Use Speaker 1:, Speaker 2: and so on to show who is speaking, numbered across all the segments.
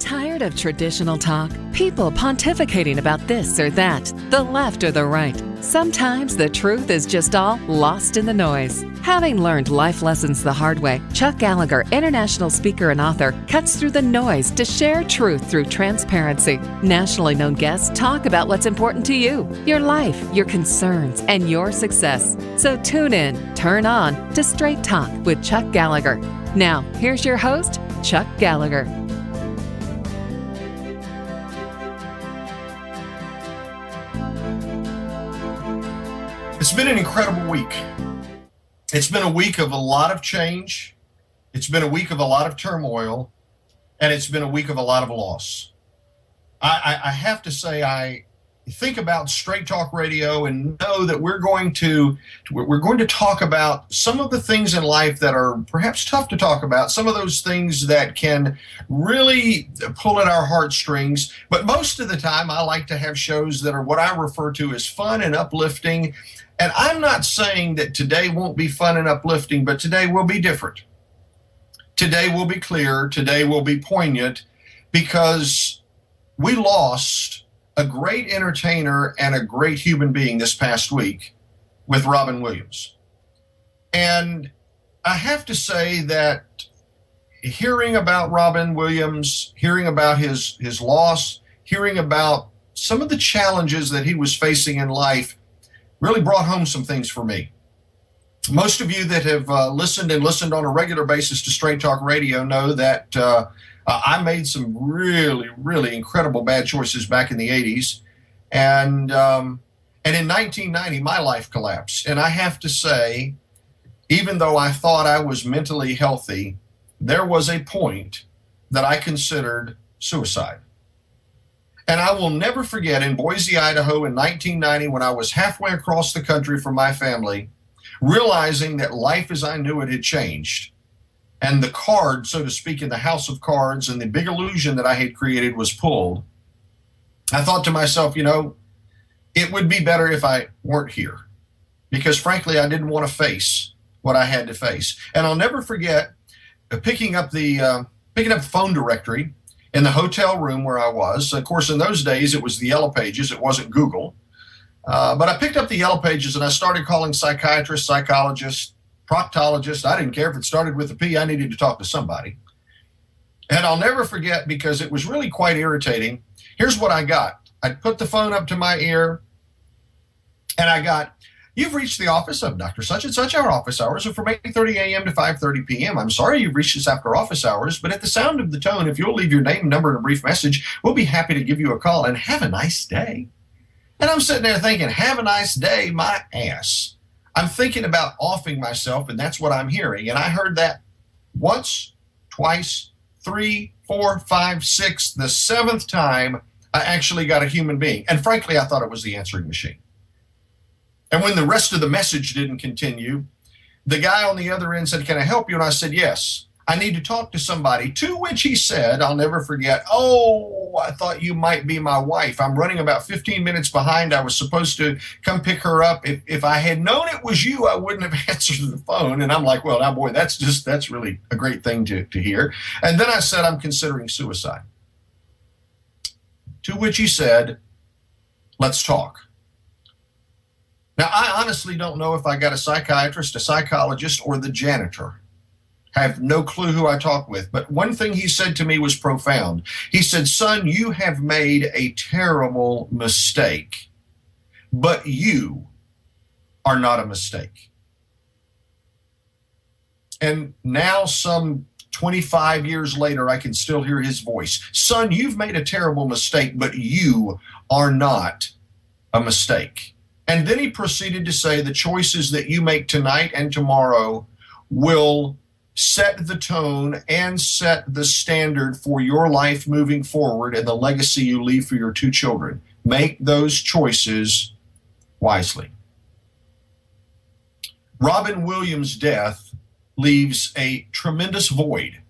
Speaker 1: Tired of traditional talk? People pontificating about this or that, the left or the right. Sometimes the truth is just all lost in the noise. Having learned life lessons the hard way, Chuck Gallagher, international speaker and author, cuts through the noise to share truth through transparency. Nationally known guests talk about what's important to you, your life, your concerns, and your success. So tune in, turn on to Straight Talk with Chuck Gallagher. Now, here's your host, Chuck Gallagher.
Speaker 2: It's been an incredible week. It's been a week of a lot of change. It's been a week of a lot of turmoil, and it's been a week of a lot of loss. I have to say, I think about Straight Talk Radio and know that we're going to talk about some of the things in life that are perhaps tough to talk about, some of those things that can really pull at our heartstrings. But most of the time, I like to have shows that are what I refer to as fun and uplifting. And I'm not saying that today won't be fun and uplifting, but today will be different. Today will be clear. Today will be poignant, because we lost a great entertainer and a great human being this past week with Robin Williams. And I have to say that hearing about Robin Williams, hearing about his loss, hearing about some of the challenges that he was facing in life really brought home some things for me. Most of you that have listened on a regular basis to Straight Talk Radio know that I made some really, really incredible bad choices back in the 80s. And in 1990, my life collapsed. And I have to say, even though I thought I was mentally healthy, there was a point that I considered suicide. And I will never forget, in Boise, Idaho in 1990, when I was halfway across the country from my family, realizing that life as I knew it had changed. And the card, so to speak, in the house of cards and the big illusion that I had created was pulled. I thought to myself, it would be better if I weren't here, because frankly, I didn't want to face what I had to face. And I'll never forget picking up the phone directory in the hotel room where I was. Of course, in those days, it was the Yellow Pages. It wasn't Google. But I picked up the Yellow Pages and I started calling psychiatrists, psychologists, proctologists. I didn't care if it started with a P. I needed to talk to somebody. And I'll never forget, because it was really quite irritating. Here's what I got. I put the phone up to my ear and I got, "You've reached the office of Dr. Such and Such. Our office hours are from 8:30 a.m. to 5:30 p.m. I'm sorry you've reached us after office hours, but at the sound of the tone, if you'll leave your name, number, and a brief message, we'll be happy to give you a call, and have a nice day." And I'm sitting there thinking, have a nice day, my ass. I'm thinking about offing myself, and that's what I'm hearing. And I heard that once, twice, 3, 4, 5, 6, the 7th time I actually got a human being. And frankly, I thought it was the answering machine. And when the rest of the message didn't continue, the guy on the other end said, "Can I help you?" And I said, "Yes, I need to talk to somebody." To which he said, I'll never forget, "Oh, I thought you might be my wife. I'm running about 15 minutes behind. I was supposed to come pick her up. If I had known it was you, I wouldn't have answered the phone." And I'm like, well, now, boy, that's really a great thing to hear. And then I said, "I'm considering suicide." To which he said, "Let's talk." Now, I honestly don't know if I got a psychiatrist, a psychologist, or the janitor. I have no clue who I talked with. But one thing he said to me was profound. He said, "Son, you have made a terrible mistake, but you are not a mistake." And now, some 25 years later, I can still hear his voice. "Son, you've made a terrible mistake, but you are not a mistake." And then he proceeded to say, the choices that you make tonight and tomorrow will set the tone and set the standard for your life moving forward and the legacy you leave for your 2 children. Make those choices wisely. Robin Williams' death leaves a tremendous void,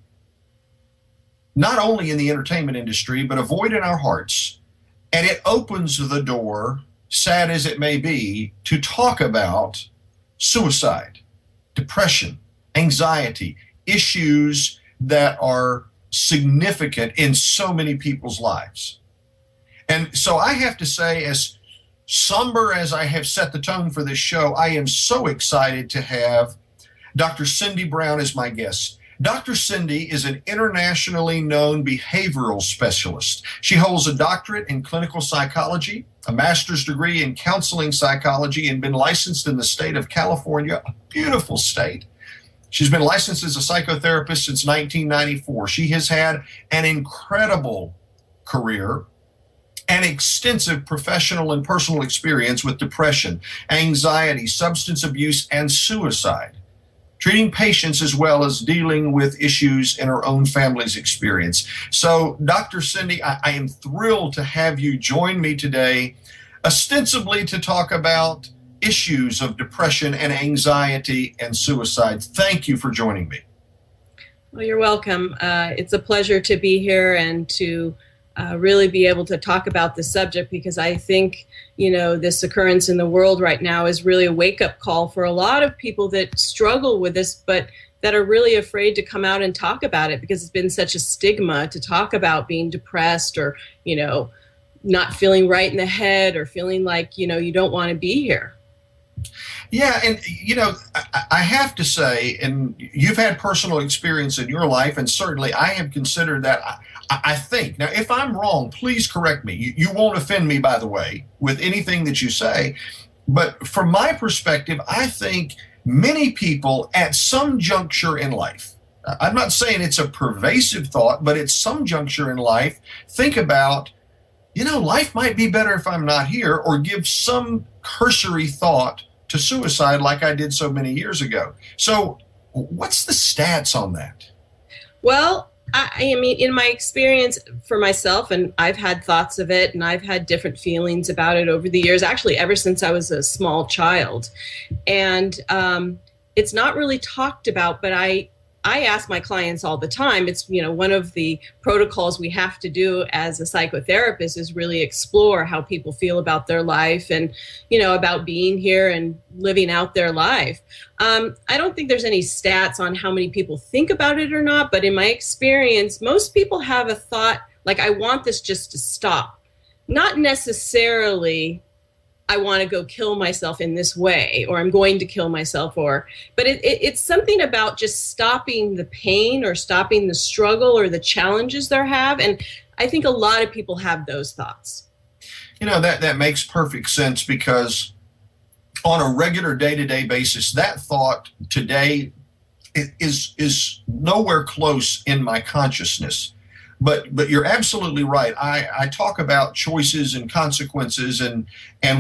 Speaker 2: not only in the entertainment industry, but a void in our hearts. And it opens the door, sad as it may be, to talk about suicide, depression, anxiety, issues that are significant in so many people's lives. And so I have to say, as somber as I have set the tone for this show, I am so excited to have Dr. Cindy Brown as my guest. Dr. Cindy is an internationally known behavioral specialist. She holds a doctorate in clinical psychology, a master's degree in counseling psychology, and been licensed in the state of California, a beautiful state. She's been licensed as a psychotherapist since 1994. She has had an incredible career and extensive professional and personal experience with depression, anxiety, substance abuse, and suicide, treating patients as well as dealing with issues in her own family's experience. So, Dr. Cindy, I am thrilled to have you join me today, ostensibly to talk about issues of depression and anxiety and suicide. Thank you for joining me.
Speaker 3: Well, you're welcome. It's a pleasure to be here and to really be able to talk about this subject, because I think, this occurrence in the world right now is really a wake-up call for a lot of people that struggle with this, but that are really afraid to come out and talk about it because it's been such a stigma to talk about being depressed or, not feeling right in the head or feeling like, you don't want to be here.
Speaker 2: Yeah, and I have to say, and you've had personal experience in your life, and certainly I have considered that. I think, now if I'm wrong, please correct me. You won't offend me, by the way, with anything that you say. But from my perspective, I think many people at some juncture in life, I'm not saying it's a pervasive thought, but at some juncture in life, think about, life might be better if I'm not here, or give some cursory thought to suicide like I did so many years ago. So what's the stats on that?
Speaker 3: Well, I mean, in my experience for myself, and I've had thoughts of it and I've had different feelings about it over the years, actually ever since I was a small child. And it's not really talked about, but I ask my clients all the time. It's, one of the protocols we have to do as a psychotherapist is really explore how people feel about their life and, about being here and living out their life. I don't think there's any stats on how many people think about it or not, but in my experience, most people have a thought like, I want this just to stop. Not necessarily I want to go kill myself in this way, or I'm going to kill myself, but it's something about just stopping the pain or stopping the struggle or the challenges they have. And I think a lot of people have those thoughts.
Speaker 2: That makes perfect sense, because on a regular day-to-day basis, that thought today is nowhere close in my consciousness. But you're absolutely right. I talk about choices and consequences and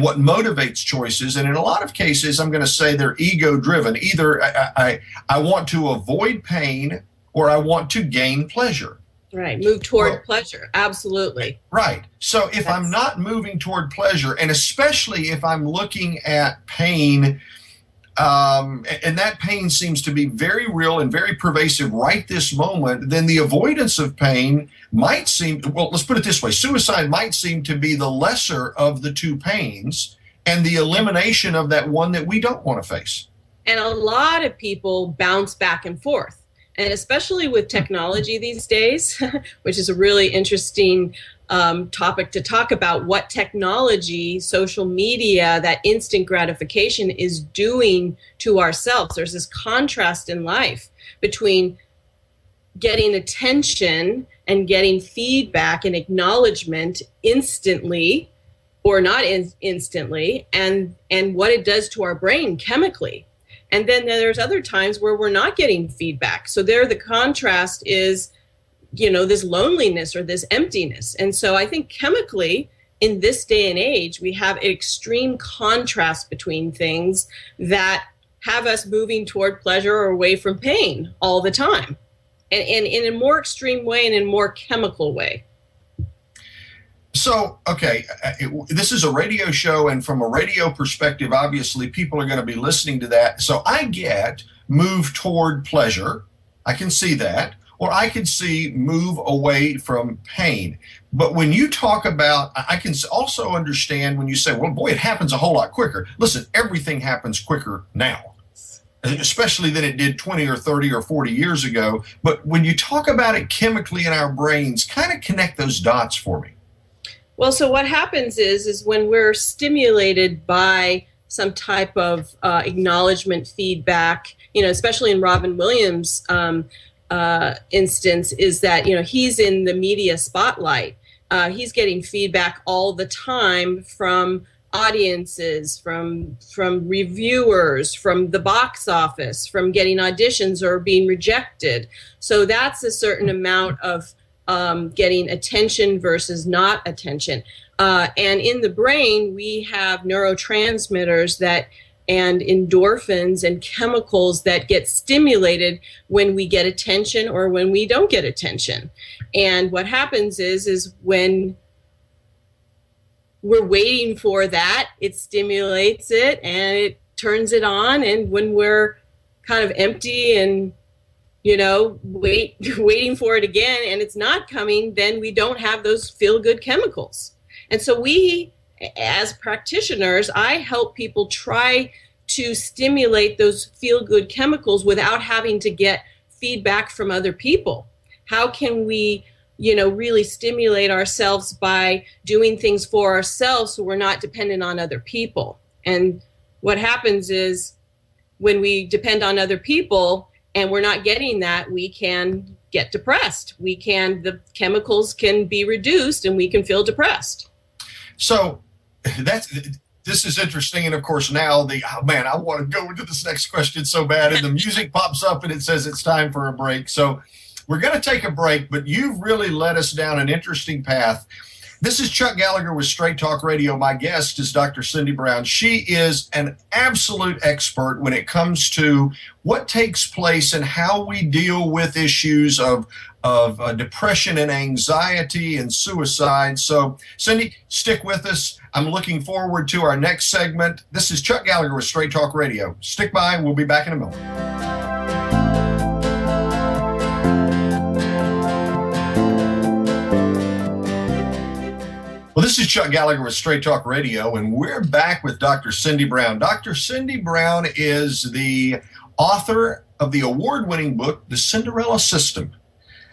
Speaker 2: what motivates choices. And in a lot of cases, I'm going to say they're ego-driven. Either I want to avoid pain or I want to gain pleasure.
Speaker 3: Right. Move toward pleasure. Absolutely.
Speaker 2: Right. So if I'm not moving toward pleasure, and especially if I'm looking at pain, and that pain seems to be very real and very pervasive right this moment, then the avoidance of pain might seem, well, let's put it this way, suicide might seem to be the lesser of the two pains and the elimination of that one that we don't want to face.
Speaker 3: And a lot of people bounce back and forth. And especially with technology these days, which is a really interesting topic to talk about, what technology, social media, that instant gratification is doing to ourselves. There's this contrast in life between getting attention and getting feedback and acknowledgement instantly or not instantly, and what it does to our brain chemically. And then there's other times where we're not getting feedback. So there the contrast is, this loneliness or this emptiness. And so I think chemically in this day and age, we have an extreme contrast between things that have us moving toward pleasure or away from pain all the time. And in a more extreme way and in a more chemical way.
Speaker 2: So, okay, this is a radio show, and from a radio perspective, obviously, people are going to be listening to that. So I get move toward pleasure. I can see that. Or I can see move away from pain. But when you talk about, I can also understand when you say, well, boy, it happens a whole lot quicker. Listen, everything happens quicker now. especially than it did 20 or 30 or 40 years ago. But when you talk about it chemically in our brains, kind of connect those dots for me.
Speaker 3: Well, so what happens is when we're stimulated by some type of acknowledgement, feedback, especially in Robin Williams' instance, is that, he's in the media spotlight. He's getting feedback all the time from audiences, from reviewers, from the box office, from getting auditions or being rejected. So that's a certain amount of getting attention versus not attention. And in the brain, we have neurotransmitters and endorphins and chemicals that get stimulated when we get attention or when we don't get attention. And what happens is when we're waiting for that, it stimulates it and it turns it on. And when we're kind of empty and waiting for it again, and it's not coming, then we don't have those feel-good chemicals. And so we, as practitioners, I help people try to stimulate those feel-good chemicals without having to get feedback from other people. How can we, really stimulate ourselves by doing things for ourselves so we're not dependent on other people? And what happens is when we depend on other people, and we're not getting that, we can get depressed. The chemicals can be reduced and we can feel depressed.
Speaker 2: So this is interesting. And of course now I want to go into this next question so bad, and the music pops up and it says it's time for a break. So we're going to take a break, but you've really led us down an interesting path. This is Chuck Gallagher with Straight Talk Radio. My guest is Dr. Cindy Brown. She is an absolute expert when it comes to what takes place and how we deal with issues of depression and anxiety and suicide. So, Cindy, stick with us. I'm looking forward to our next segment. This is Chuck Gallagher with Straight Talk Radio. Stick by. We'll be back in a moment. Well, this is Chuck Gallagher with Straight Talk Radio, and we're back with Dr. Cindy Brown. Dr. Cindy Brown is the author of the award-winning book, The Cinderella System,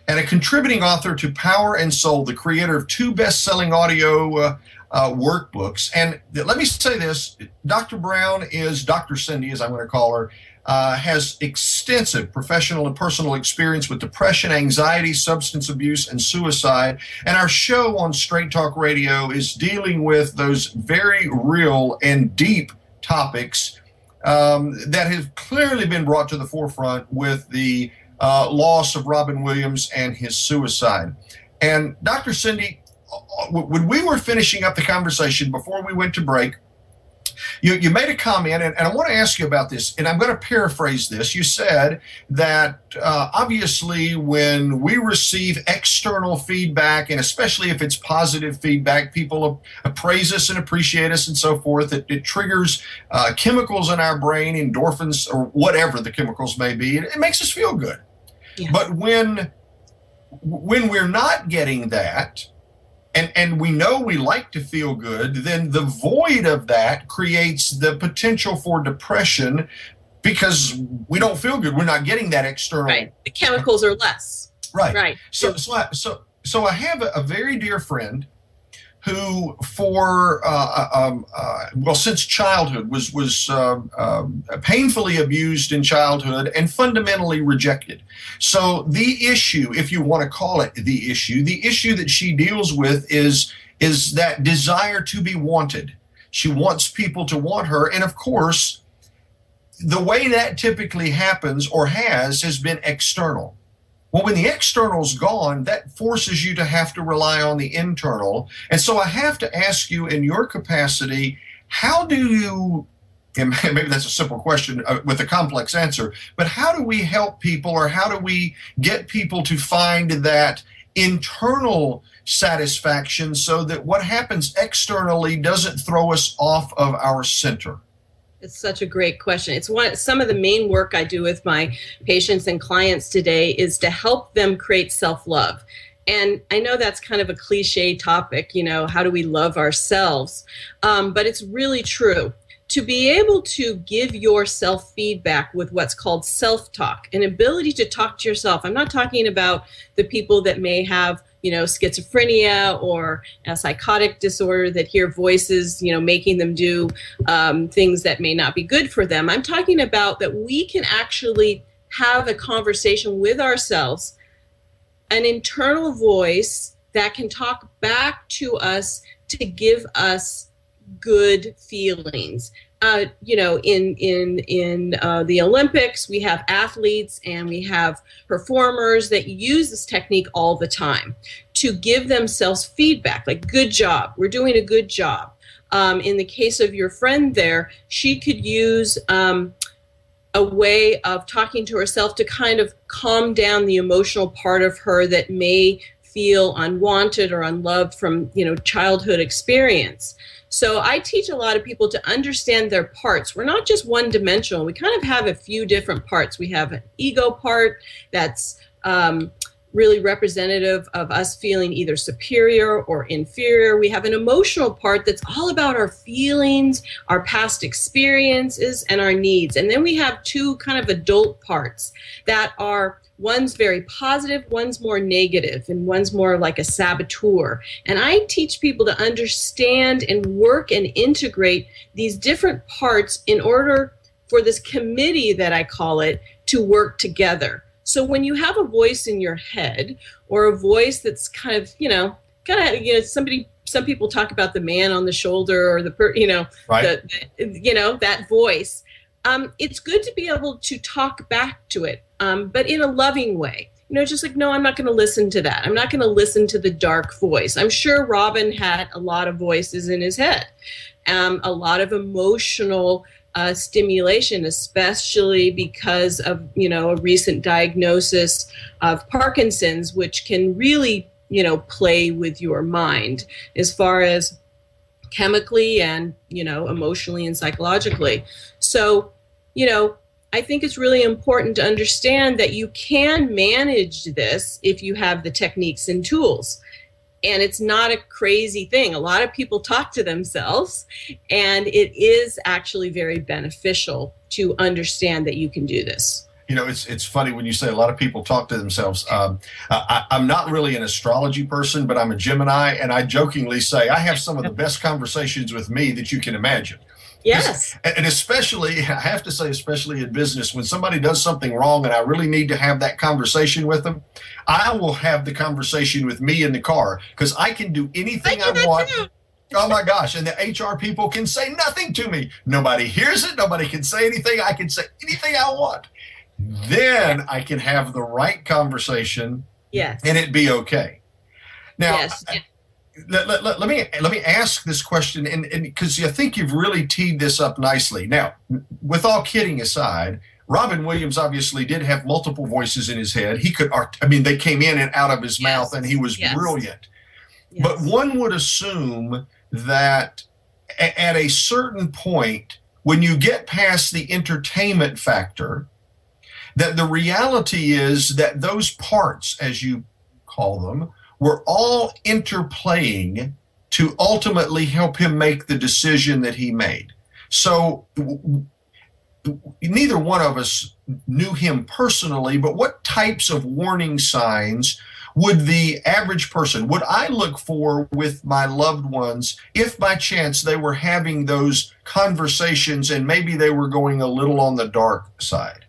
Speaker 2: and a contributing author to Power and Soul, the creator of 2 best-selling audio workbooks. And let me say this, Dr. Brown is, Dr. Cindy, as I'm going to call her, has extensive professional and personal experience with depression, anxiety, substance abuse, and suicide. And our show on Straight Talk Radio is dealing with those very real and deep topics that have clearly been brought to the forefront with the loss of Robin Williams and his suicide. And Dr. Cindy, when we were finishing up the conversation before we went to break, you made a comment, and I want to ask you about this, and I'm going to paraphrase this. You said that obviously when we receive external feedback, and especially if it's positive feedback, people appraise us and appreciate us and so forth. It triggers chemicals in our brain, endorphins, or whatever the chemicals may be. It makes us feel good. Yeah. But when we're not getting that, and we know we like to feel good, then the void of that creates the potential for depression because we don't feel good. We're not getting that external. Right.
Speaker 3: The chemicals are less.
Speaker 2: Right.
Speaker 3: Right.
Speaker 2: So I have a very dear friend who, for since childhood, was painfully abused in childhood and fundamentally rejected. So the issue, if you want to call it the issue that she deals with is that desire to be wanted. She wants people to want her, and of course, the way that typically happens or has been external. Well, when the external's gone, that forces you to have to rely on the internal. And so I have to ask you, in your capacity, how do you, and maybe that's a simple question with a complex answer, but how do we help people, or how do we get people to find that internal satisfaction so that what happens externally doesn't throw us off of our center?
Speaker 3: It's such a great question. It's some of the main work I do with my patients and clients today is to help them create self-love. And I know that's kind of a cliche topic, how do we love ourselves? But it's really true. to be able to give yourself feedback with what's called self-talk, an ability to talk to yourself. I'm not talking about the people that may have, schizophrenia or a psychotic disorder that hear voices, making them do things that may not be good for them. I'm talking about that we can actually have a conversation with ourselves, an internal voice that can talk back to us to give us good feelings. In the Olympics, we have athletes and we have performers that use this technique all the time to give themselves feedback, like, good job, we're doing a good job. In the case of your friend there, she could use a way of talking to herself to kind of calm down the emotional part of her that may feel unwanted or unloved from, childhood experience. So I teach a lot of people to understand their parts. We're not just one-dimensional. We kind of have a few different parts. We have an ego part that's really representative of us feeling either superior or inferior. We have an emotional part that's all about our feelings, our past experiences, and our needs. And then we have two kind of adult parts that are, one's very positive, one's more negative, and one's more like a saboteur. And I teach people to understand and work and integrate these different parts in order for this committee, that I call it, to work together. So when you have a voice in your head, or a voice that's kind of, some people talk about the man on the shoulder, or
Speaker 2: right.
Speaker 3: That voice. It's good to be able to talk back to it, but in a loving way. Just like, no, I'm not going to listen to that. I'm not going to listen to the dark voice. I'm sure Robin had a lot of voices in his head, a lot of emotional stimulation, especially because of, a recent diagnosis of Parkinson's, which can really, play with your mind as far as chemically and, emotionally and psychologically. So, I think it's really important to understand that you can manage this if you have the techniques and tools. And it's not a crazy thing. A lot of people talk to themselves, and it is actually very beneficial to understand that you can do this.
Speaker 2: It's funny when you say a lot of people talk to themselves. I'm not really an astrology person, but I'm a Gemini, and I jokingly say I have some of the best conversations with me that you can imagine.
Speaker 3: Yes.
Speaker 2: And especially, I have to say, especially in business, when somebody does something wrong and I really need to have that conversation with them, I will have the conversation with me in the car, because I can do anything I want. Oh my gosh. And the HR people can say nothing to me. Nobody hears it. Nobody can say anything. I can say anything I want. Then I can have the right conversation.
Speaker 3: Yes.
Speaker 2: And it be okay. Now,
Speaker 3: yes.
Speaker 2: Let me ask this question, and because I think you've really teed this up nicely. Now, with all kidding aside, Robin Williams obviously did have multiple voices in his head. He could, they came in and out of his mouth, and he was brilliant. Yes. But one would assume that at a certain point, when you get past the entertainment factor, that the reality is that those parts, as you call them, were all interplaying to ultimately help him make the decision that he made. So neither one of us knew him personally, but what types of warning signs would the average person, would I look for with my loved ones if by chance they were having those conversations and maybe they were going a little on the dark side?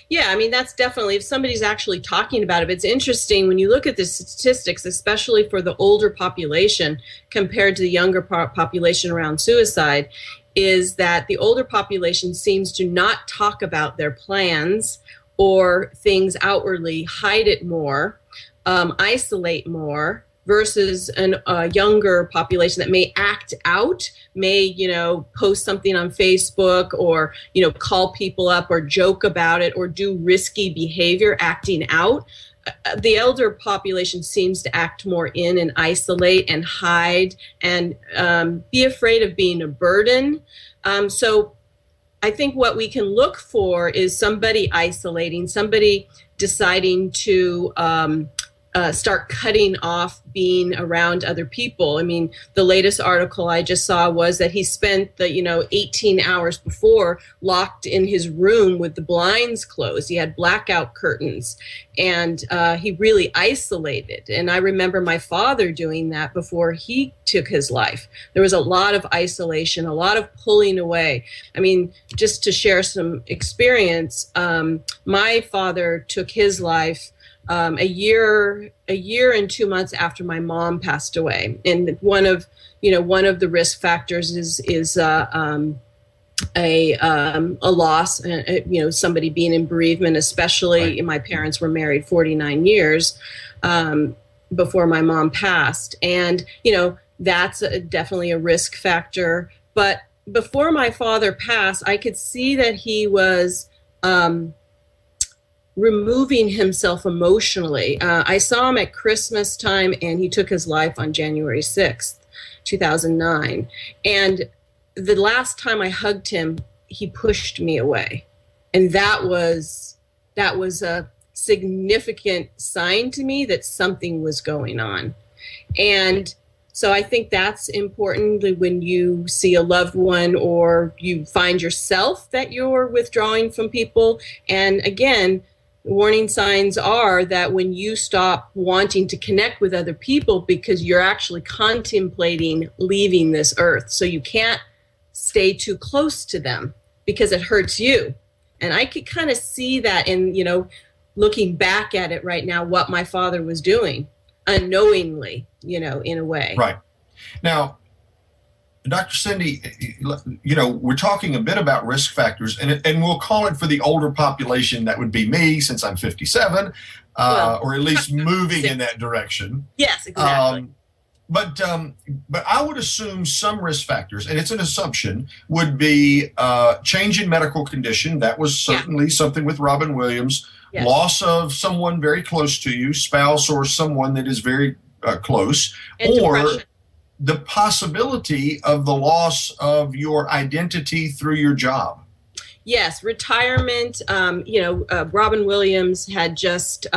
Speaker 3: Yeah, that's definitely, if somebody's actually talking about it. It's interesting when you look at the statistics, especially for the older population compared to the younger population around suicide, is that the older population seems to not talk about their plans or things outwardly, hide it more, isolate more, versus a younger population that may act out, may, post something on Facebook, or, call people up or joke about it or do risky behavior, acting out. The elder population seems to act more in and isolate and hide and be afraid of being a burden. So I think what we can look for is somebody isolating, somebody deciding to start cutting off being around other people. I mean, the latest article I just saw was that he spent the 18 hours before locked in his room with the blinds closed. He had blackout curtains, and he really isolated. And I remember my father doing that before he took his life. There was a lot of isolation, a lot of pulling away. I mean, just to share some experience, my father took his life a year and 2 months after my mom passed away. And one of the risk factors is a loss, somebody being in bereavement, especially my parents were married 49 years before my mom passed. And, that's definitely a risk factor. But before my father passed, I could see that he was removing himself emotionally. I saw him at Christmas time, and he took his life on January 6th, 2009. And the last time I hugged him, he pushed me away. And that was a significant sign to me that something was going on. And so I think that's important when you see a loved one or you find yourself that you're withdrawing from people. And again, warning signs are that when you stop wanting to connect with other people because you're actually contemplating leaving this earth. So you can't stay too close to them because it hurts you. And I could kind of see that in, looking back at it right now, what my father was doing unknowingly, in a way.
Speaker 2: Right. Now, Dr. Cindy, we're talking a bit about risk factors, and we'll call it for the older population. That would be me, since I'm 57, or at least moving in that direction.
Speaker 3: Yes, exactly.
Speaker 2: But I would assume some risk factors, and it's an assumption, would be change in medical condition. That was certainly something with Robin Williams. Yes. Loss of someone very close to you, spouse or someone that is very close,
Speaker 3: and
Speaker 2: or
Speaker 3: depression.
Speaker 2: The possibility of the loss of your identity through your job.
Speaker 3: Yes, retirement. Robin Williams had just,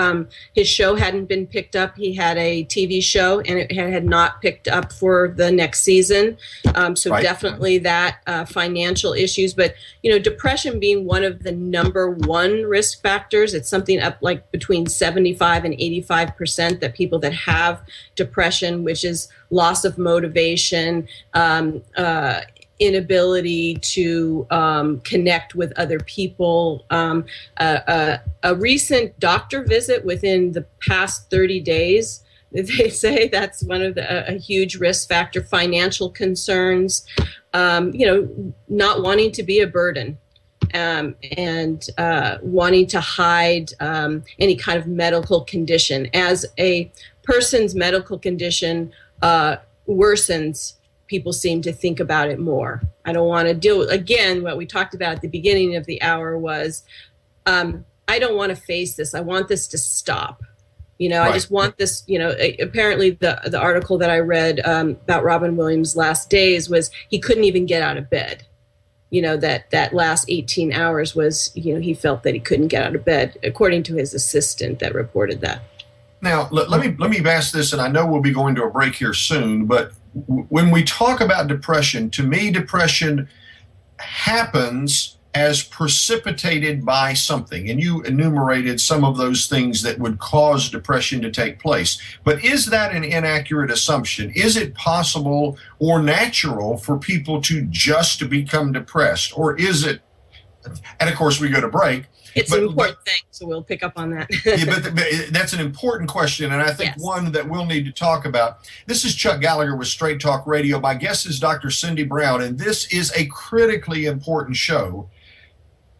Speaker 3: his show hadn't been picked up. He had a TV show, and it had not picked up for the next season. Definitely that, financial issues. But, depression being one of the number one risk factors, it's something up like between 75 and 85% that people that have depression, which is loss of motivation, inability to connect with other people. A recent doctor visit within the past 30 days, they say that's one of a huge risk factor. Financial concerns, not wanting to be a burden, and wanting to hide any kind of medical condition. As a person's medical condition worsens, people seem to think about it more. I don't want to deal with, again, what we talked about at the beginning of the hour was, I don't want to face this. I want this to stop. Right. I just want this, apparently the article that I read about Robin Williams' last days was he couldn't even get out of bed. That last 18 hours was, he felt that he couldn't get out of bed, according to his assistant that reported that.
Speaker 2: Now, let me ask this, and I know we'll be going to a break here soon, but when we talk about depression, to me, depression happens as precipitated by something. And you enumerated some of those things that would cause depression to take place. But is that an inaccurate assumption? Is it possible or natural for people to just become depressed? Or is it, and of course we go to break.
Speaker 3: It's an important thing, so we'll pick up on that.
Speaker 2: but that's an important question, and I think one that we'll need to talk about. This is Chuck Gallagher with Straight Talk Radio. My guest is Dr. Cindy Brown, and this is a critically important show.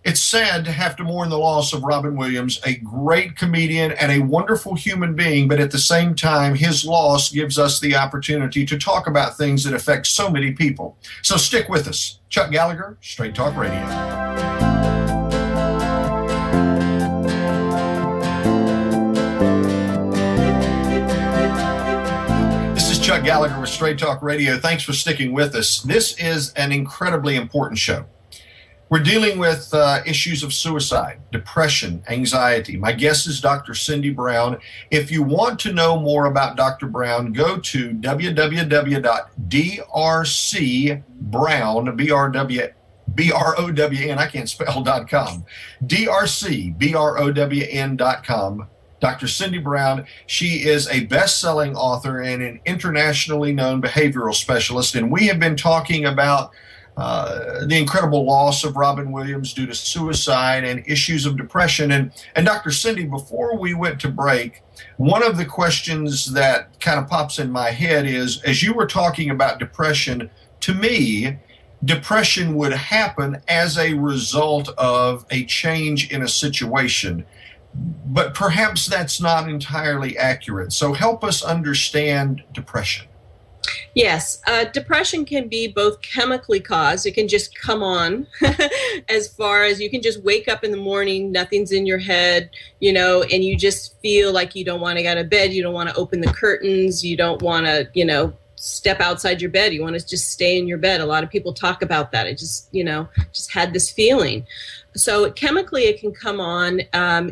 Speaker 2: It's sad to have to mourn the loss of Robin Williams, a great comedian and a wonderful human being, but at the same time, his loss gives us the opportunity to talk about things that affect so many people. So stick with us. Chuck Gallagher, Straight Talk Radio. Chuck Gallagher with Straight Talk Radio. Thanks for sticking with us. This is an incredibly important show. We're dealing with issues of suicide, depression, anxiety. My guest is Dr. Cindy Brown. If you want to know more about Dr. Brown, go to www.drcbrown, B-R-O-W-N, I can't spell.com, drcbrown.com. Dr. Cindy Brown, she is a best-selling author and an internationally known behavioral specialist, and we have been talking about the incredible loss of Robin Williams due to suicide and issues of depression. And Dr. Cindy, before we went to break, one of the questions that kind of pops in my head is, as you were talking about depression, to me, depression would happen as a result of a change in a situation. But perhaps that's not entirely accurate. So help us understand depression.
Speaker 3: Yes, depression can be both chemically caused. It can just come on as far as you can just wake up in the morning, nothing's in your head, and you just feel like you don't want to get out of bed. You don't want to open the curtains. You don't want to, step outside your bed. You want to just stay in your bed. A lot of people talk about that. I just, just had this feeling. So chemically, it can come on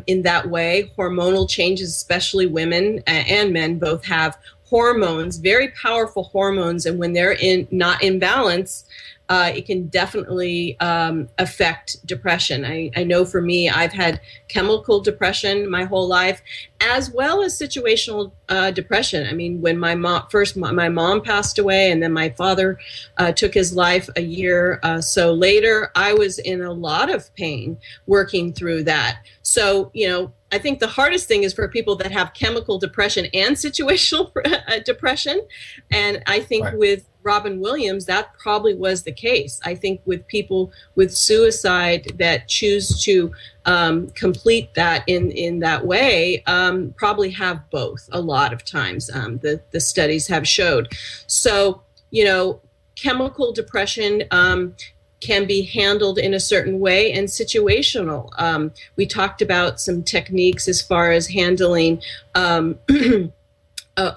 Speaker 3: in that way. Hormonal changes, especially women and men both have hormones, very powerful hormones, and when they're not in balance, it can definitely affect depression. I know for me, I've had chemical depression my whole life, as well as situational depression. I mean, when my mom passed away, and then my father took his life a year so later, I was in a lot of pain working through that. So, I think the hardest thing is for people that have chemical depression and situational depression. And I think with Robin Williams, that probably was the case. I think with people with suicide that choose to complete that in that way, probably have both a lot of times. The studies have showed. So, chemical depression can be handled in a certain way, and situational. We talked about some techniques as far as handling a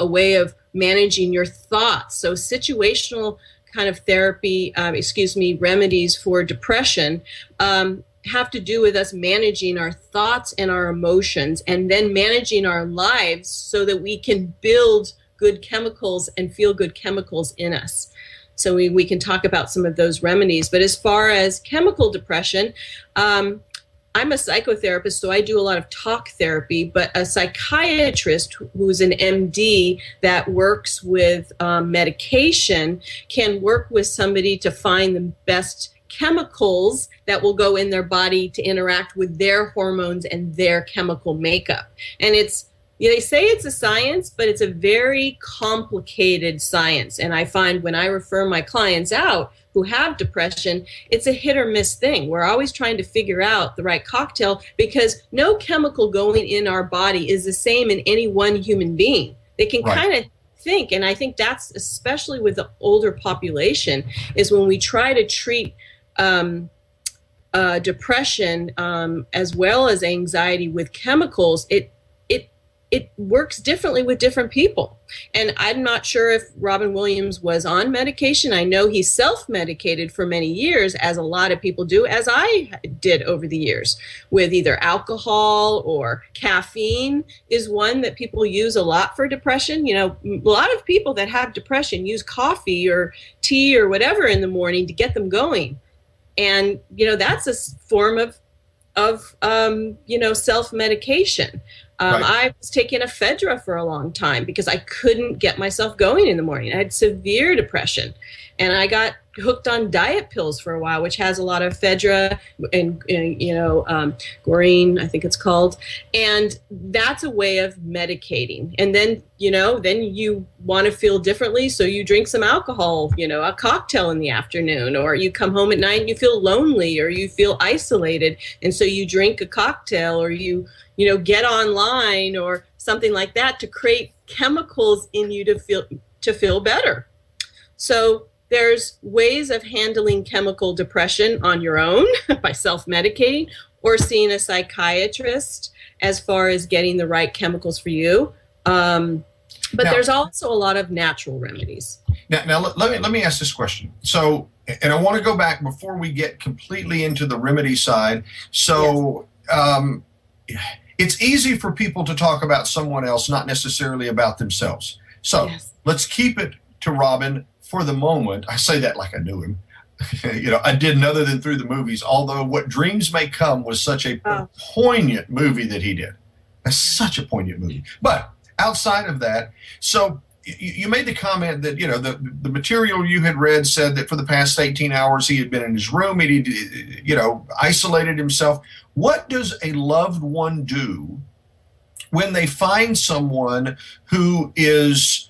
Speaker 3: way of managing your thoughts. So situational kind of therapy, remedies for depression have to do with us managing our thoughts and our emotions, and then managing our lives so that we can build good chemicals and feel good chemicals in us. So we can talk about some of those remedies. But as far as chemical depression, I'm a psychotherapist, so I do a lot of talk therapy, but a psychiatrist who's an MD that works with medication can work with somebody to find the best chemicals that will go in their body to interact with their hormones and their chemical makeup. And they say it's a science, but it's a very complicated science. And I find when I refer my clients out who have depression, it's a hit or miss thing. We're always trying to figure out the right cocktail, because no chemical going in our body is the same in any one human being. They can kind of think, and I think that's especially with the older population, is when we try to treat depression as well as anxiety with chemicals, it works differently with different people. And I'm not sure if Robin Williams was on medication. I know he self-medicated for many years, as a lot of people do, as I did over the years, with either alcohol or caffeine is one that people use a lot for depression. A lot of people that have depression use coffee or tea or whatever in the morning to get them going. And, that's a form of self-medication. I was taking ephedra for a long time because I couldn't get myself going in the morning. I had severe depression, and I got hooked on diet pills for a while, which has a lot of ephedra and Gorine, I think it's called. And that's a way of medicating. And then, then you want to feel differently, so you drink some alcohol, a cocktail in the afternoon, or you come home at night and you feel lonely or you feel isolated, and so you drink a cocktail, or you get online or something like that to create chemicals in you to feel better. So there's ways of handling chemical depression on your own by self-medicating, or seeing a psychiatrist as far as getting the right chemicals for you. But
Speaker 2: Now,
Speaker 3: there's also a lot of natural remedies.
Speaker 2: now let me ask this question. So, and I want to go back before we get completely into the remedy side. So, it's easy for people to talk about someone else, not necessarily about themselves. So let's keep it to Robin for the moment. I say that like I knew him. I didn't other than through the movies, although What Dreams May Come was such a poignant movie that he did. That's such a poignant movie. But outside of that, so you made the comment that, the material you had read said that for the past 18 hours he had been in his room, he isolated himself. What does a loved one do when they find someone who is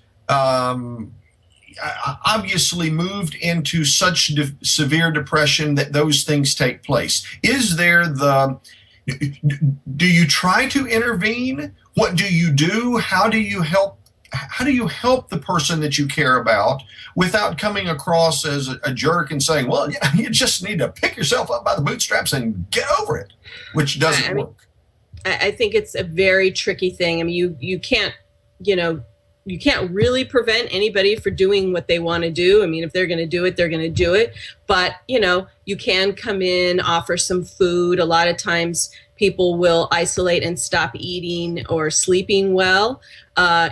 Speaker 2: obviously moved into such severe depression that those things take place? Do you try to intervene? What do you do? How do you help the person that you care about without coming across as a jerk and saying, well, yeah, you just need to pick yourself up by the bootstraps and get over it, which doesn't work?
Speaker 3: I think it's a very tricky thing. I mean, you can't really prevent anybody for doing what they want to do. I mean, if they're going to do it, they're going to do it. But, you can come in, offer some food. A lot of times people will isolate and stop eating or sleeping well.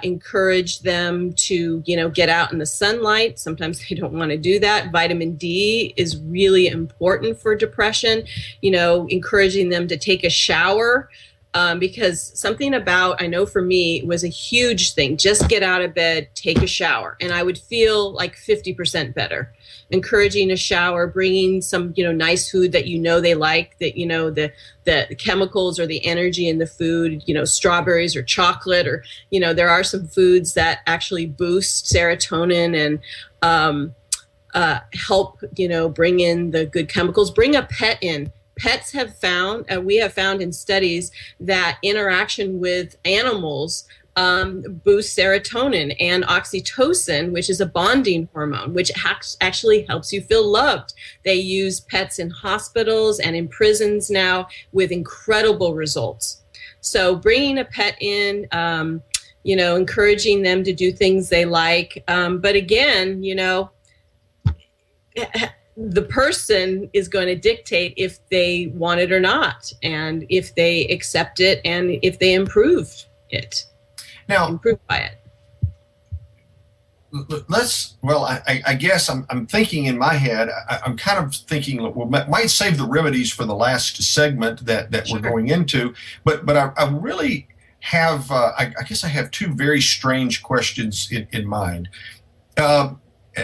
Speaker 3: Encourage them to, get out in the sunlight. Sometimes they don't want to do that. Vitamin D is really important for depression. Encouraging them to take a shower. Because something about, I know for me, was a huge thing. Just get out of bed, take a shower. And I would feel like 50% better. Encouraging a shower, bringing some, nice food that they like, that, the chemicals or the energy in the food, strawberries or chocolate, or, there are some foods that actually boost serotonin and help, bring in the good chemicals. Bring a pet in. Pets have found, we have found in studies that interaction with animals boosts serotonin and oxytocin, which is a bonding hormone, which actually helps you feel loved. They use pets in hospitals and in prisons now with incredible results. So bringing a pet in, encouraging them to do things they like. But again, the person is going to dictate if they want it or not, and if they accept it, and if they improve by it.
Speaker 2: I guess I'm thinking in my head, I'm kind of thinking, we might save the remedies for the last segment that we're going into, but I really have, I guess I have two very strange questions in mind.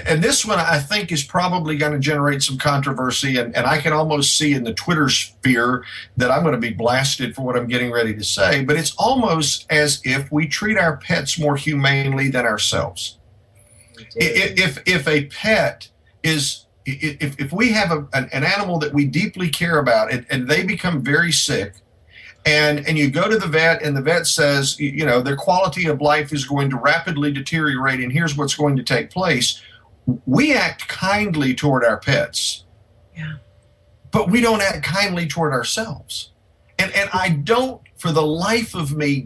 Speaker 2: And this one, I think, is probably going to generate some controversy, and I can almost see in the Twitter sphere that I'm going to be blasted for what I'm getting ready to say, but it's almost as if we treat our pets more humanely than ourselves. If a pet is, if we have an animal that we deeply care about, and they become very sick, and you go to the vet, and the vet says, their quality of life is going to rapidly deteriorate, and here's what's going to take place, we act kindly toward our pets, but we don't act kindly toward ourselves. And I don't, for the life of me,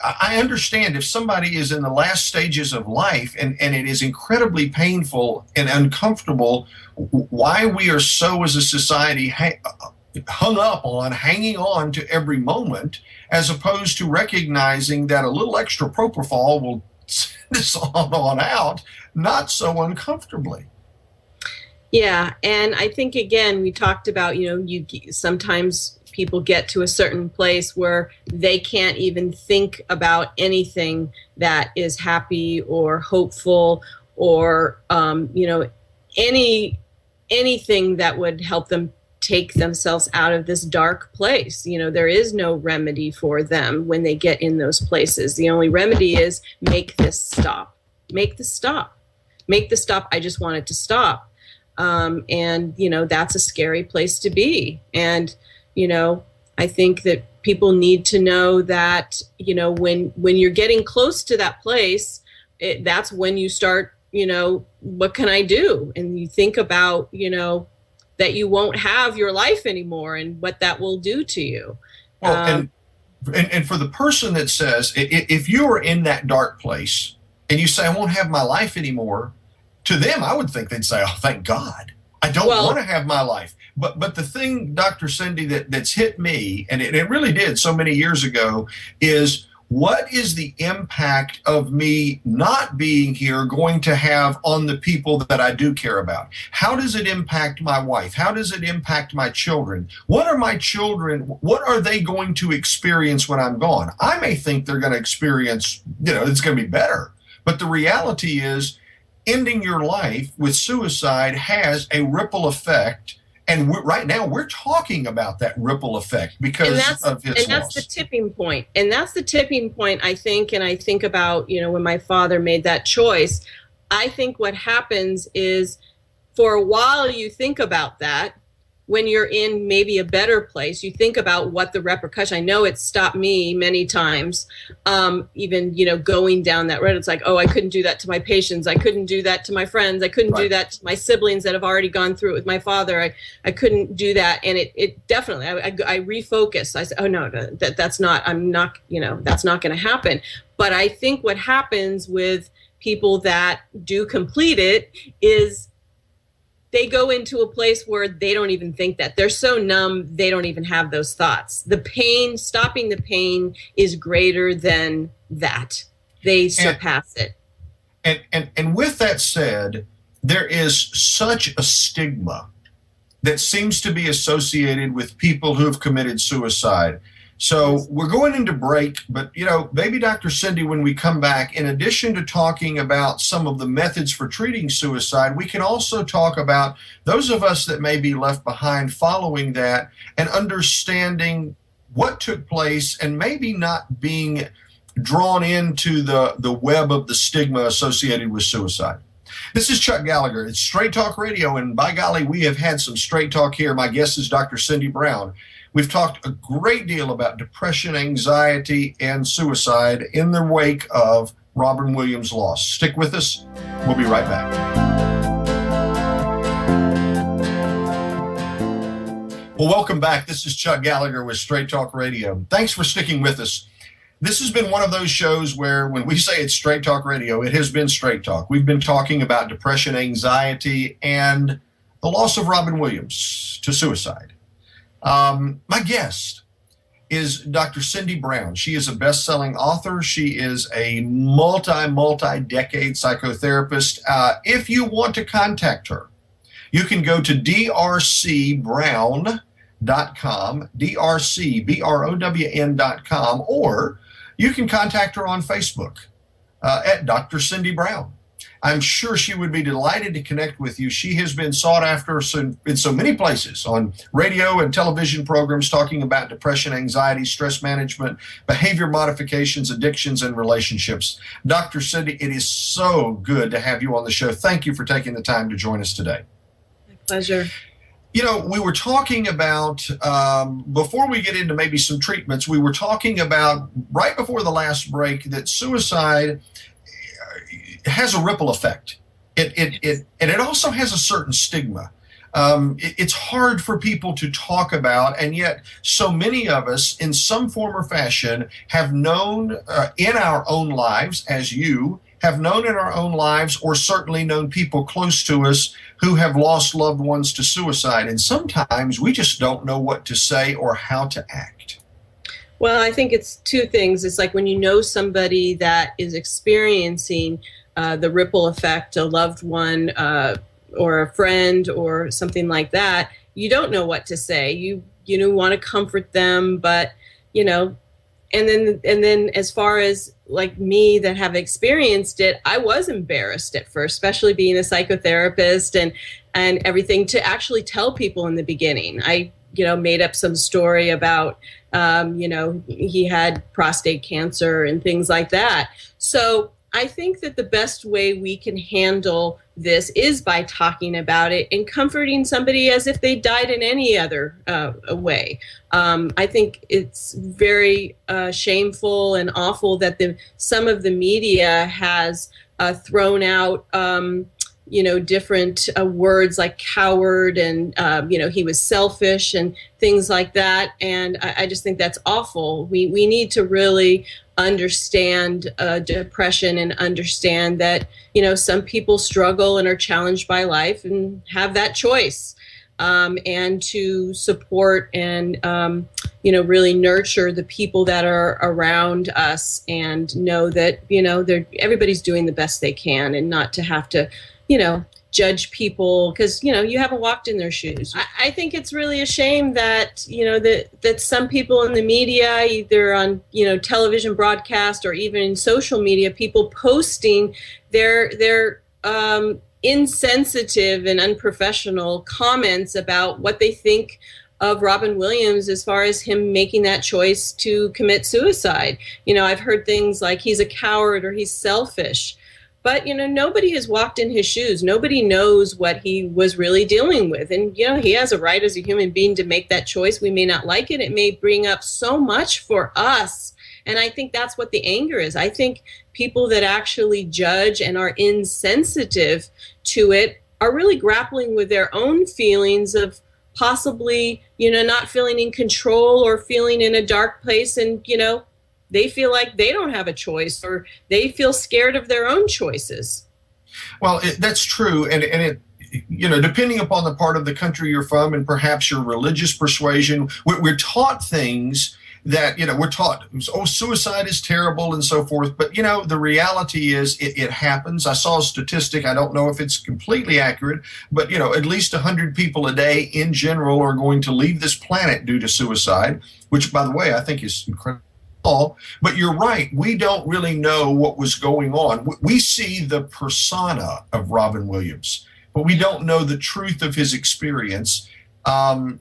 Speaker 2: I understand if somebody is in the last stages of life and it is incredibly painful and uncomfortable, why we are so as a society hung up on hanging on to every moment, as opposed to recognizing that a little extra propofol will send us on out, not so uncomfortably.
Speaker 3: Yeah, and I think, again, we talked about, sometimes people get to a certain place where they can't even think about anything that is happy or hopeful or, anything that would help them take themselves out of this dark place. There is no remedy for them when they get in those places. The only remedy is make this stop. Make the stop. Make the stop. I just want it to stop. And that's a scary place to be. And, I think that people need to know that, when you're getting close to that place, that's when you start, what can I do? And you think about, that you won't have your life anymore and what that will do to you.
Speaker 2: Well, and for the person that says, if you are in that dark place and you say, I won't have my life anymore, to them, I would think they'd say, oh, thank God. I don't want to have my life. But the thing, Dr. Cindy, that's hit me, and it really did so many years ago, is what is the impact of me not being here going to have on the people that I do care about? How does it impact my wife? How does it impact my children? What are my children, what are they going to experience when I'm gone? I may think they're going to experience, it's going to be better. But the reality is, ending your life with suicide has a ripple effect. And right now, we're talking about that ripple effect because of his loss.
Speaker 3: And that's the tipping point. And that's the tipping point, I think. And I think about, when my father made that choice, I think what happens is for a while you think about that. When you're in maybe a better place, you think about what the repercussion. I know it stopped me many times, even, going down that road. It's like, oh, I couldn't do that to my patients. I couldn't do that to my friends. I couldn't do that to my siblings that have already gone through it with my father. I couldn't do that. And it definitely, I refocused. I said, oh, no, that's not, that's not going to happen. But I think what happens with people that do complete it is they go into a place where they don't even think that. They're so numb, they don't even have those thoughts. The pain, stopping the pain is greater than that. They surpass it.
Speaker 2: And with that said, there is such a stigma that seems to be associated with people who have committed suicide. So we're going into break, but, maybe Dr. Cindy, when we come back, in addition to talking about some of the methods for treating suicide, we can also talk about those of us that may be left behind following that and understanding what took place and maybe not being drawn into the web of the stigma associated with suicide. This is Chuck Gallagher. It's Straight Talk Radio, and by golly, we have had some straight talk here. My guest is Dr. Cindy Brown. We've talked a great deal about depression, anxiety, and suicide in the wake of Robin Williams' loss. Stick with us. We'll be right back. Well, welcome back. This is Chuck Gallagher with Straight Talk Radio. Thanks for sticking with us. This has been one of those shows where when we say it's Straight Talk Radio, it has been straight talk. We've been talking about depression, anxiety, and the loss of Robin Williams to suicide. My guest is Dr. Cindy Brown. She is a best-selling author. She is a multi-decade psychotherapist. If you want to contact her, you can go to drcbrown.com, drcbrown.com, or you can contact her on Facebook at Dr. Cindy Brown. I'm sure she would be delighted to connect with you. She has been sought after in so many places, on radio and television programs talking about depression, anxiety, stress management, behavior modifications, addictions, and relationships. Dr. Cindy, it is so good to have you on the show. Thank you for taking the time to join us today.
Speaker 3: My pleasure.
Speaker 2: We were talking about, before we get into maybe some treatments, we were talking about, right before the last break, that suicide has a ripple effect. And it also has a certain stigma. It's hard for people to talk about, and yet so many of us, in some form or fashion, have known in our own lives, as you have known in our own lives, or certainly known people close to us who have lost loved ones to suicide. And sometimes we just don't know what to say or how to act.
Speaker 3: Well, I think it's two things. It's like when you know somebody that is experiencing the ripple effect, a loved one or a friend or something like that, you don't know what to say. You want to comfort them, but and then as far as like me that have experienced it, I was embarrassed at first, especially being a psychotherapist and everything, to actually tell people in the beginning. I made up some story about he had prostate cancer and things like that. So I think that the best way we can handle this is by talking about it and comforting somebody as if they died in any other way. I think it's very shameful and awful that some of the media has thrown out different words like coward and, he was selfish and things like that. And I just think that's awful. We need to really understand depression and understand that, some people struggle and are challenged by life and have that choice. And to support and, really nurture the people that are around us and know that, everybody's doing the best they can and not to have to, judge people because, you haven't walked in their shoes. I think it's really a shame that, that some people in the media, either on, television broadcast or even in social media, people posting their insensitive and unprofessional comments about what they think of Robin Williams as far as him making that choice to commit suicide. I've heard things like he's a coward or he's selfish. But, nobody has walked in his shoes. Nobody knows what he was really dealing with. And, he has a right as a human being to make that choice. We may not like it. It may bring up so much for us. And I think that's what the anger is. I think people that actually judge and are insensitive to it are really grappling with their own feelings of possibly, not feeling in control or feeling in a dark place and, they feel like they don't have a choice or they feel scared of their own choices.
Speaker 2: Well, that's true. And it, depending upon the part of the country you're from and perhaps your religious persuasion, we're taught things that, we're taught, suicide is terrible and so forth. But, the reality is it happens. I saw a statistic. I don't know if it's completely accurate, but, at least 100 people a day in general are going to leave this planet due to suicide, which, by the way, I think is incredible. But you're right. We don't really know what was going on. We see the persona of Robin Williams, but we don't know the truth of his experience. And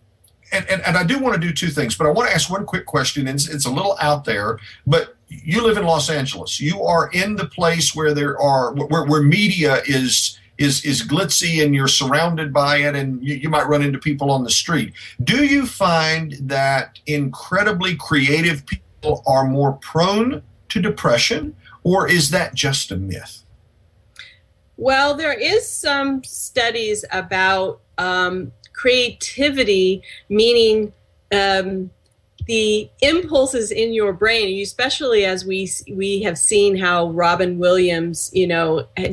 Speaker 2: I do want to do two things, but I want to ask one quick question. And it's a little out there, but you live in Los Angeles. You are in the place where where media is glitzy and you're surrounded by it and you might run into people on the street. Do you find that incredibly creative people are more prone to depression, or is that just a myth?
Speaker 3: Well, there is some studies about creativity, meaning the impulses in your brain, especially as we have seen how Robin Williams,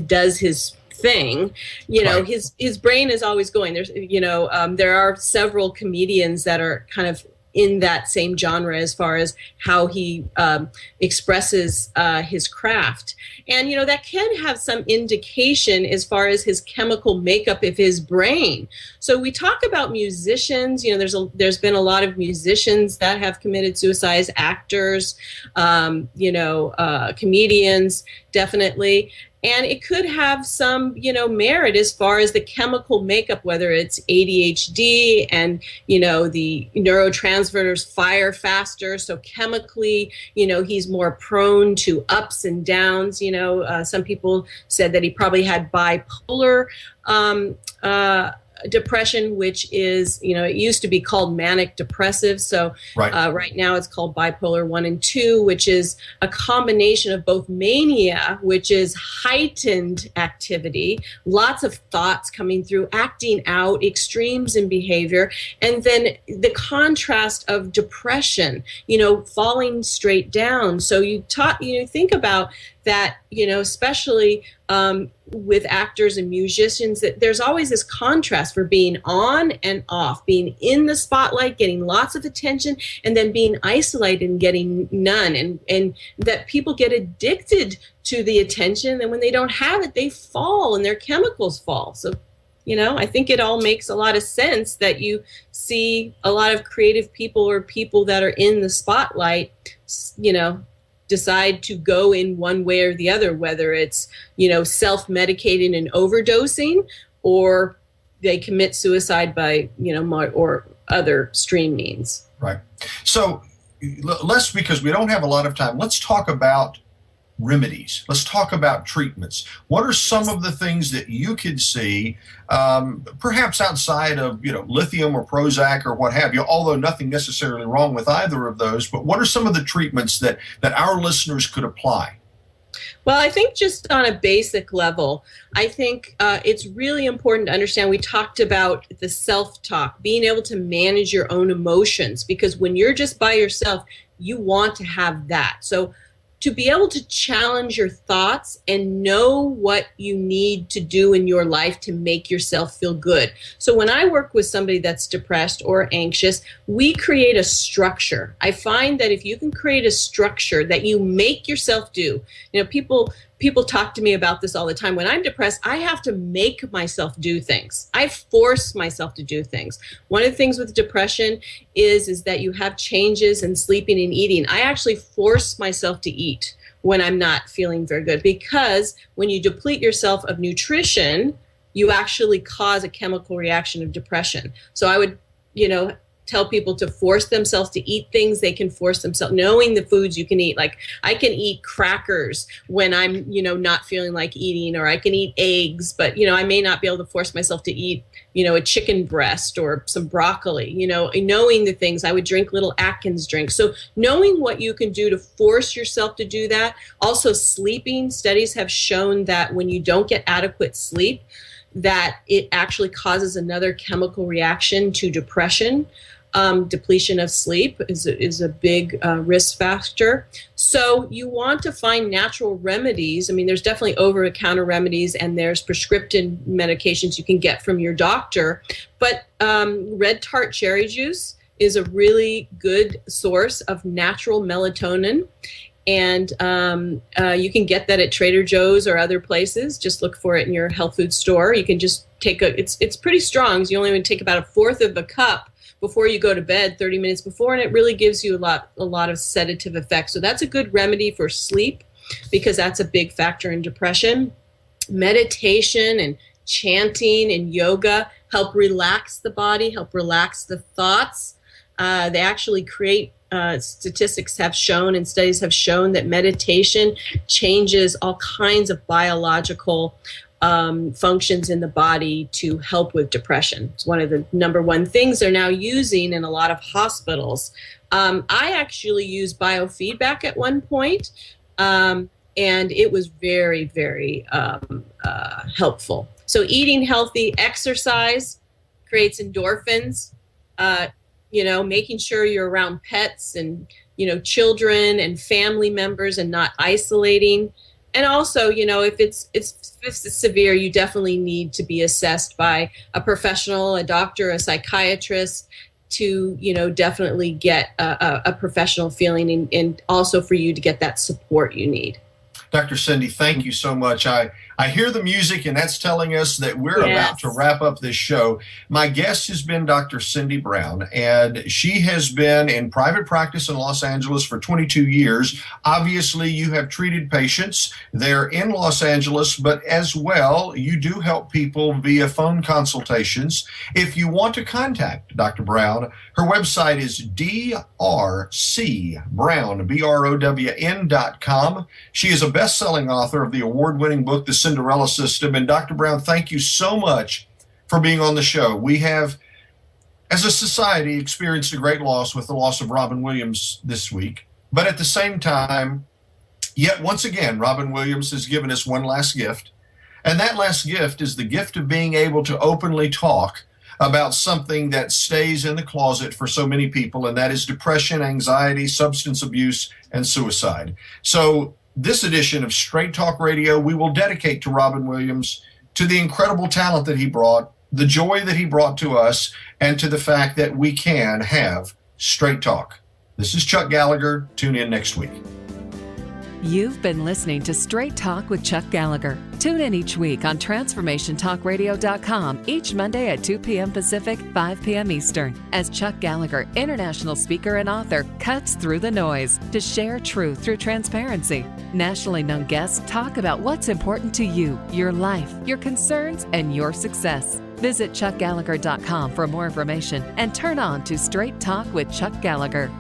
Speaker 3: does his thing,
Speaker 2: Right.
Speaker 3: his brain is always going. There are several comedians that are kind of in that same genre as far as how he expresses his craft. And, that can have some indication as far as his chemical makeup of his brain. So we talk about musicians, there's been a lot of musicians that have committed suicide, actors, comedians, definitely. And it could have some, merit as far as the chemical makeup, whether it's ADHD and, the neurotransmitters fire faster. So chemically, he's more prone to ups and downs. Some people said that he probably had bipolar depression, which is, it used to be called manic depressive. So right now it's called bipolar 1 and 2, which is a combination of both mania, which is heightened activity, lots of thoughts coming through, acting out, extremes in behavior, and then the contrast of depression, falling straight down. So you think about that, especially with actors and musicians, that there's always this contrast for being on and off, being in the spotlight, getting lots of attention, and then being isolated and getting none. And that people get addicted to the attention, and when they don't have it, they fall and their chemicals fall. So, I think it all makes a lot of sense that you see a lot of creative people or people that are in the spotlight, decide to go in one way or the other, whether it's, self-medicating and overdosing, or they commit suicide by, or other extreme means.
Speaker 2: Right. So because we don't have a lot of time, let's talk about remedies. Let's talk about treatments. What are some of the things that you could see, perhaps outside of, lithium or Prozac or what have you, although nothing necessarily wrong with either of those, but what are some of the treatments that our listeners could apply?
Speaker 3: Well, I think just on a basic level, I think it's really important to understand. We talked about the self-talk, being able to manage your own emotions, because when you're just by yourself, you want to have that. So to be able to challenge your thoughts and know what you need to do in your life to make yourself feel good. So when I work with somebody that's depressed or anxious, we create a structure. I find that if you can create a structure that you make yourself do, people talk to me about this all the time. When I'm depressed, I have to make myself do things. I force myself to do things. One of the things with depression is that you have changes in sleeping and eating. I actually force myself to eat when I'm not feeling very good, because when you deplete yourself of nutrition, you actually cause a chemical reaction of depression. So I would, tell people to force themselves to eat things they can force themselves, knowing the foods you can eat. Like I can eat crackers when I'm, not feeling like eating, or I can eat eggs, but, I may not be able to force myself to eat, a chicken breast or some broccoli, knowing the things. I would drink little Atkins drinks. So knowing what you can do to force yourself to do that. Also sleeping, studies have shown that when you don't get adequate sleep, that it actually causes another chemical reaction to depression. Depletion of sleep is a big risk factor. So you want to find natural remedies. I mean, there's definitely over-the-counter remedies, and there's prescription medications you can get from your doctor. But red tart cherry juice is a really good source of natural melatonin. And you can get that at Trader Joe's or other places. Just look for it in your health food store. You can just take it's pretty strong. So you only want to take about 1/4 of a cup before you go to bed, 30 minutes before, and it really gives you a lot of sedative effects. So that's a good remedy for sleep, because that's a big factor in depression. Meditation and chanting and yoga help relax the body, help relax the thoughts. They actually create statistics have shown and studies have shown that meditation changes all kinds of biological functions in the body to help with depression. It's one of the number one things they're now using in a lot of hospitals. I actually used biofeedback at one point, and it was very, very helpful. So eating healthy, exercise creates endorphins. Making sure you're around pets and, children and family members and not isolating. And also, if it's severe, you definitely need to be assessed by a professional, a doctor, a psychiatrist, to, definitely get a professional feeling, and also for you to get that support you need.
Speaker 2: Dr. Cindy, thank you so much. I hear the music, and that's telling us that we're about to wrap up this show. My guest has been Dr. Cindy Brown, and she has been in private practice in Los Angeles for 22 years. Obviously, you have treated patients there in Los Angeles, but as well, you do help people via phone consultations. If you want to contact Dr. Brown, her website is drcbrown, BROWN.com. She is a best-selling author of the award-winning book, The Cinderella System. And Dr. Brown, thank you so much for being on the show. We have, as a society, experienced a great loss with the loss of Robin Williams this week. But at the same time, yet once again, Robin Williams has given us one last gift. And that last gift is the gift of being able to openly talk about something that stays in the closet for so many people, and that is depression, anxiety, substance abuse, and suicide. So this edition of Straight Talk Radio, we will dedicate to Robin Williams, to the incredible talent that he brought, the joy that he brought to us, and to the fact that we can have straight talk. This is Chuck Gallagher. Tune in next week.
Speaker 1: You've been listening to Straight Talk with Chuck Gallagher. Tune in each week on TransformationTalkRadio.com each Monday at 2 p.m. Pacific, 5 p.m. Eastern, as Chuck Gallagher, international speaker and author, cuts through the noise to share truth through transparency. Nationally known guests talk about what's important to you, your life, your concerns, and your success. Visit ChuckGallagher.com for more information and turn on to Straight Talk with Chuck Gallagher.